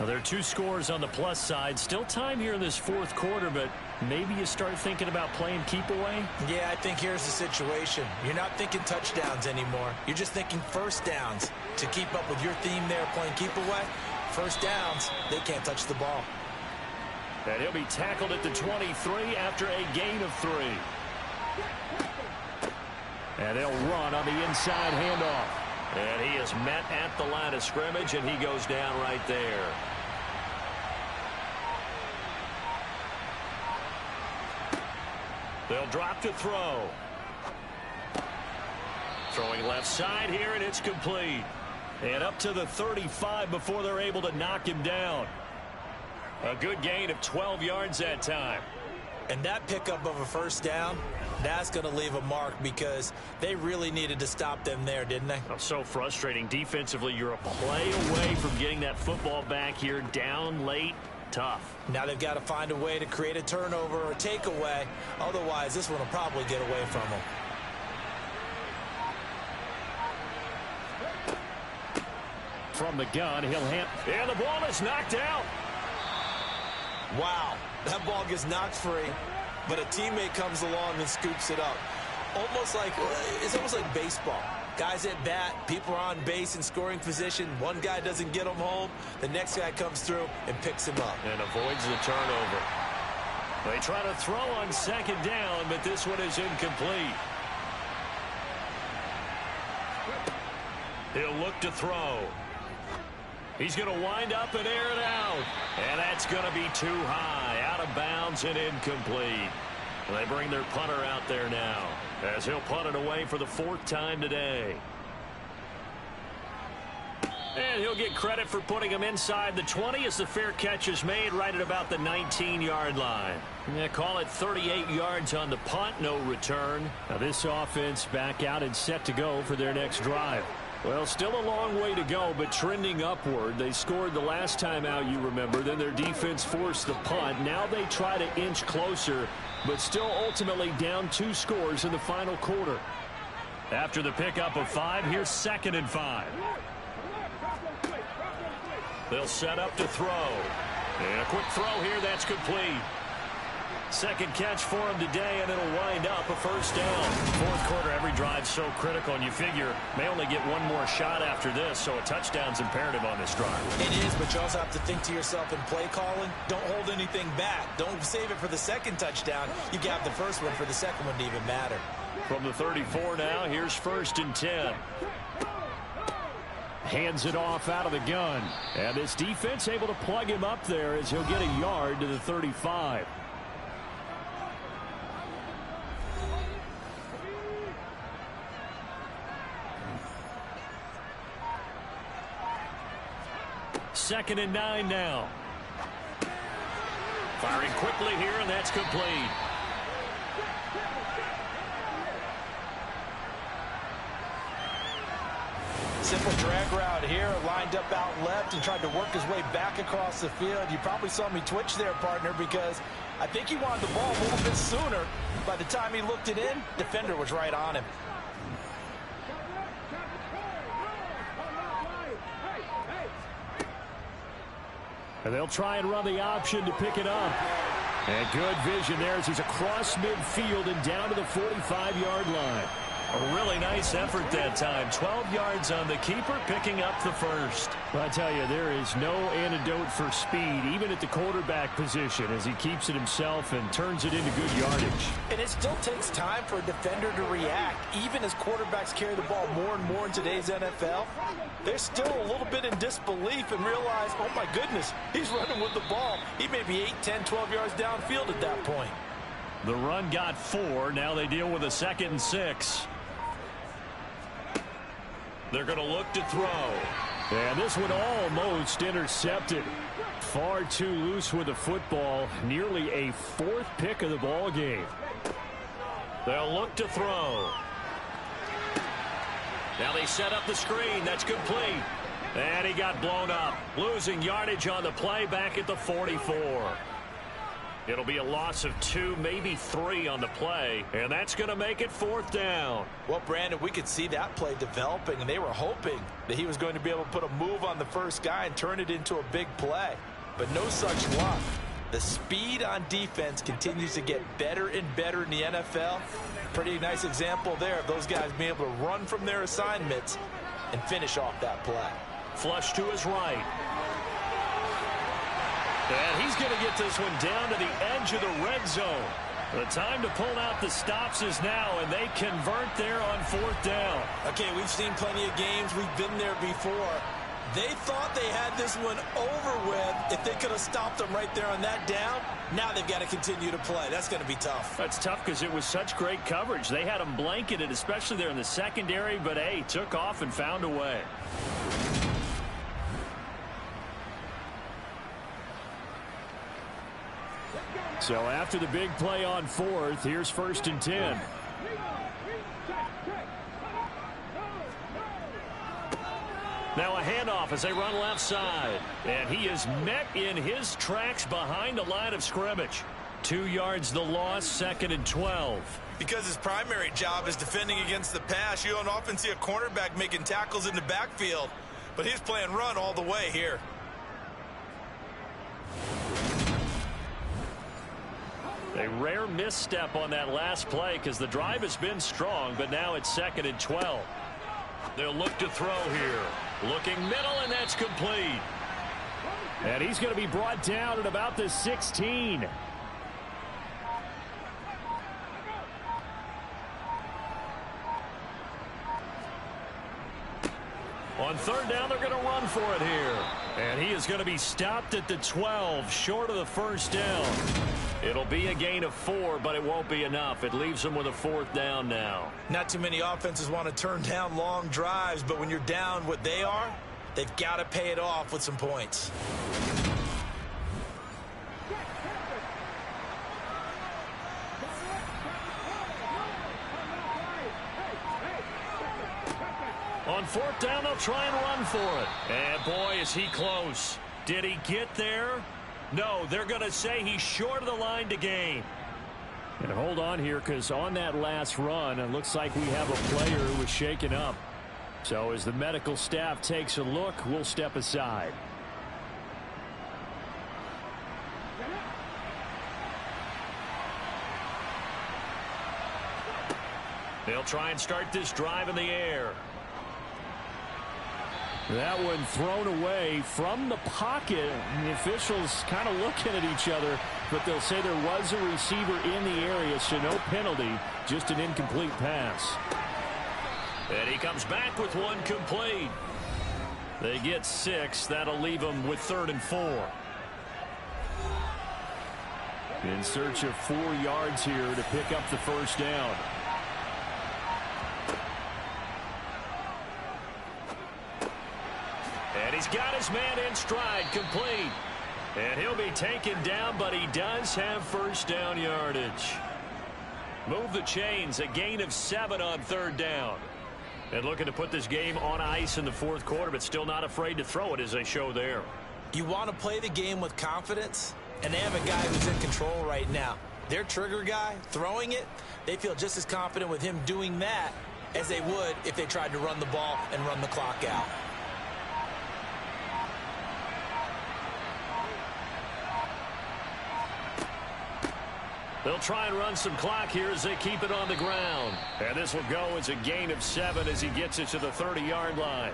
Now there are 2 scores on the plus side. Still time here in this 4th quarter, but maybe you start thinking about playing keep away? Yeah, I think here's the situation. You're not thinking touchdowns anymore. You're just thinking first downs. To keep up with your theme there, playing keep away, first downs, they can't touch the ball. And he'll be tackled at the 23 after a gain of 3. And they'll run on the inside handoff. And he is met at the line of scrimmage, and he goes down right there. They'll drop to throw. Throwing left side here, and it's complete. And up to the 35 before they're able to knock him down. A good gain of 12 yards that time. And that pickup of a first down, that's going to leave a mark, because they really needed to stop them there, didn't they? Oh, so frustrating. Defensively, you're a play away from getting that football back here. Down late, tough. Now they've got to find a way to create a turnover or takeaway. Otherwise, this one will probably get away from them. From the gun, he'll hand. And the ball is knocked out. Wow, that ball gets knocked free, but a teammate comes along and scoops it up. It's almost like baseball. Guys at bat, people are on base in scoring position. One guy doesn't get them home. The next guy comes through and picks him up. And avoids the turnover. They try to throw on 2nd down, but this one is incomplete. He'll look to throw. He's going to wind up and air it out. And that's going to be too high. out of bounds and incomplete. They bring their punter out there now as he'll punt it away for the 4th time today. And he'll get credit for putting him inside the 20 as the fair catch is made right at about the 19-yard line. Yeah, call it 38 yards on the punt, no return. Now this offense back out and set to go for their next drive. Well, still a long way to go, but trending upward. They scored the last time out, you remember. Then their defense forced the punt. Now they try to inch closer, but still ultimately down 2 scores in the final quarter. After the pickup of 5, here's 2nd and 5. They'll set up to throw. And a quick throw here, that's complete. Second catch for him today, and it'll wind up a first down. 4th quarter, every drive's so critical, and you figure may only get one more shot after this, so a touchdown's imperative on this drive. It is, but you also have to think to yourself in play calling, don't hold anything back. Don't save it for the second touchdown. You got the first one for the second one to even matter. From the 34 now, here's 1st and 10. Hands it off out of the gun. And this defense able to plug him up there as he'll get a yard to the 35. Second and 9 now. Firing quickly here, and that's complete. Simple drag route here, lined up out left and tried to work his way back across the field. You probably saw me twitch there, partner, because I think he wanted the ball a little bit sooner. By the time he looked it in, defender was right on him. And they'll try and run the option to pick it up. And good vision there as he's across midfield and down to the 45-yard line. A really nice effort that time. 12 yards on the keeper, picking up the first. Well, I tell you, there is no antidote for speed, even at the quarterback position, as he keeps it himself and turns it into good yardage. And it still takes time for a defender to react. Even as quarterbacks carry the ball more and more in today's NFL, they're still a little bit in disbelief and realize, oh my goodness, he's running with the ball. He may be 8, 10, 12 yards downfield at that point. The run got 4. Now they deal with a 2nd and 6. They're going to look to throw. And this one almost intercepted. Far too loose with the football. Nearly a 4th pick of the ball game. They'll look to throw. Now they set up the screen. That's complete. And he got blown up. Losing yardage on the play back at the 44. It'll be a loss of 2, maybe 3 on the play, and that's going to make it 4th down. Well, Brandon, we could see that play developing, and they were hoping that he was going to be able to put a move on the first guy and turn it into a big play. But no such luck. The speed on defense continues to get better and better in the NFL. Pretty nice example there of those guys being able to run from their assignments and finish off that play. Flush to his right. And he's going to get this one down to the edge of the red zone. The time to pull out the stops is now, and they convert there on 4th down. Okay, we've seen plenty of games. We've been there before. They thought they had this one over with if they could have stopped them right there on that down. Now they've got to continue to play. That's going to be tough. That's tough because it was such great coverage. They had them blanketed, especially there in the secondary, but, hey, took off and found a way. So after the big play on 4th, here's 1st and 10. Now a handoff as they run left side. And he is met in his tracks behind the line of scrimmage. 2 yards the loss, 2nd and 12. Because his primary job is defending against the pass, you don't often see a cornerback making tackles in the backfield. But he's playing run all the way here. A rare misstep on that last play because the drive has been strong, but now it's 2nd and 12. They'll look to throw here. Looking middle, and that's complete. And he's going to be brought down at about the 16. On 3rd down, they're going to run for it here. And he is going to be stopped at the 12, short of the first down. It'll be a gain of 4, but it won't be enough. It leaves them with a 4th down now. Not too many offenses want to turn down long drives, but when you're down what they are, they've got to pay it off with some points. On 4th down, they'll try and run for it. And boy, is he close. Did he get there? No, they're going to say he's short of the line to gain. And hold on here, because on that last run, it looks like we have a player who was shaken up. So as the medical staff takes a look, we'll step aside. They'll try and start this drive in the air. That one thrown away from the pocket. And the officials kind of looking at each other, but they'll say there was a receiver in the area, so no penalty, just an incomplete pass. And he comes back with one complete. They get 6. That'll leave them with 3rd and 4. In search of 4 yards here to pick up the first down. And he's got his man in stride, complete. And he'll be taken down, but he does have first down yardage. Move the chains, a gain of 7 on 3rd down. And looking to put this game on ice in the 4th quarter, but still not afraid to throw it as they show there. You want to play the game with confidence, and they have a guy who's in control right now. Their trigger guy, throwing it, they feel just as confident with him doing that as they would if they tried to run the ball and run the clock out. They'll try and run some clock here as they keep it on the ground. And this will go as a gain of 7 as he gets it to the 30-yard line.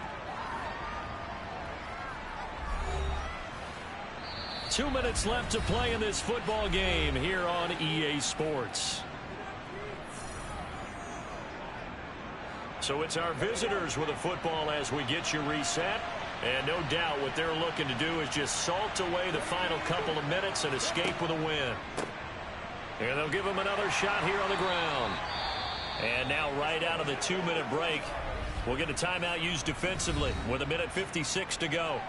2 minutes left to play in this football game here on EA Sports. So it's our visitors with a football as we get you reset. And no doubt what they're looking to do is just salt away the final couple of minutes and escape with a win. And they'll give him another shot here on the ground. And now right out of the 2-minute break, we'll get a timeout used defensively with 1:56 to go.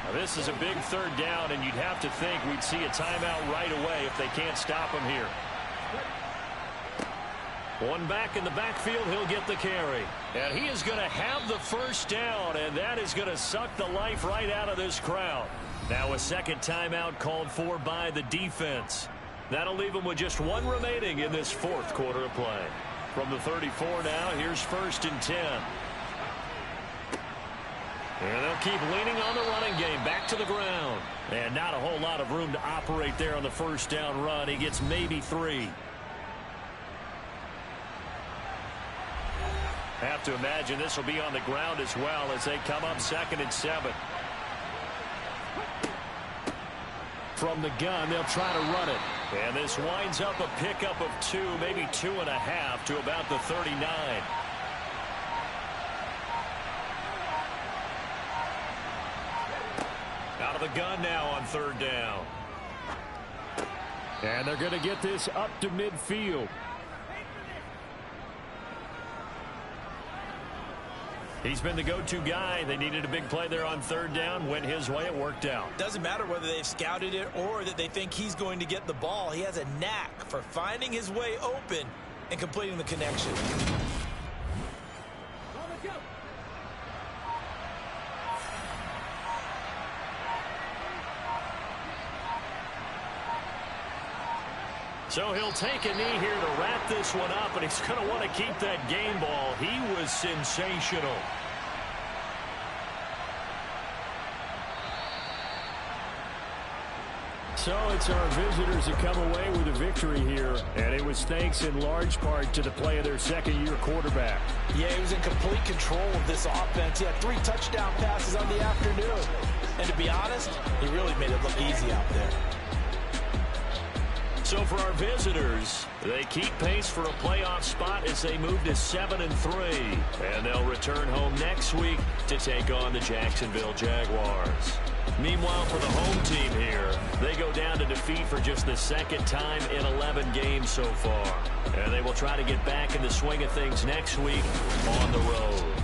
Now this is a big 3rd down, and you'd have to think we'd see a timeout right away if they can't stop him here. One back in the backfield, he'll get the carry. And he is going to have the first down, and that is going to suck the life right out of this crowd. Now a second timeout called for by the defense. That'll leave them with just 1 remaining in this 4th quarter of play. From the 34 now, here's 1st and 10. And they'll keep leaning on the running game back to the ground. And not a whole lot of room to operate there on the first down run. He gets maybe 3. Have to imagine this will be on the ground as well as they come up 2nd and 7. From the gun, they'll try to run it. And this winds up a pickup of 2, maybe 2.5 to about the 39. Out of the gun now on 3rd down. And they're going to get this up to midfield. He's been the go-to guy. They needed a big play there on 3rd down. Went his way. It worked out. Doesn't matter whether they've scouted it or that they think he's going to get the ball. He has a knack for finding his way open and completing the connection. So he'll take a knee here to wrap this one up, and he's going to want to keep that game ball. He was sensational. So it's our visitors that come away with a victory here, and it was thanks in large part to the play of their 2nd-year quarterback. Yeah, he was in complete control of this offense. He had 3 touchdown passes on the afternoon. And to be honest, he really made it look easy out there. So for our visitors, they keep pace for a playoff spot as they move to 7-3. And they'll return home next week to take on the Jacksonville Jaguars. Meanwhile, for the home team here, they go down to defeat for just the second time in 11 games so far. And they will try to get back in the swing of things next week on the road.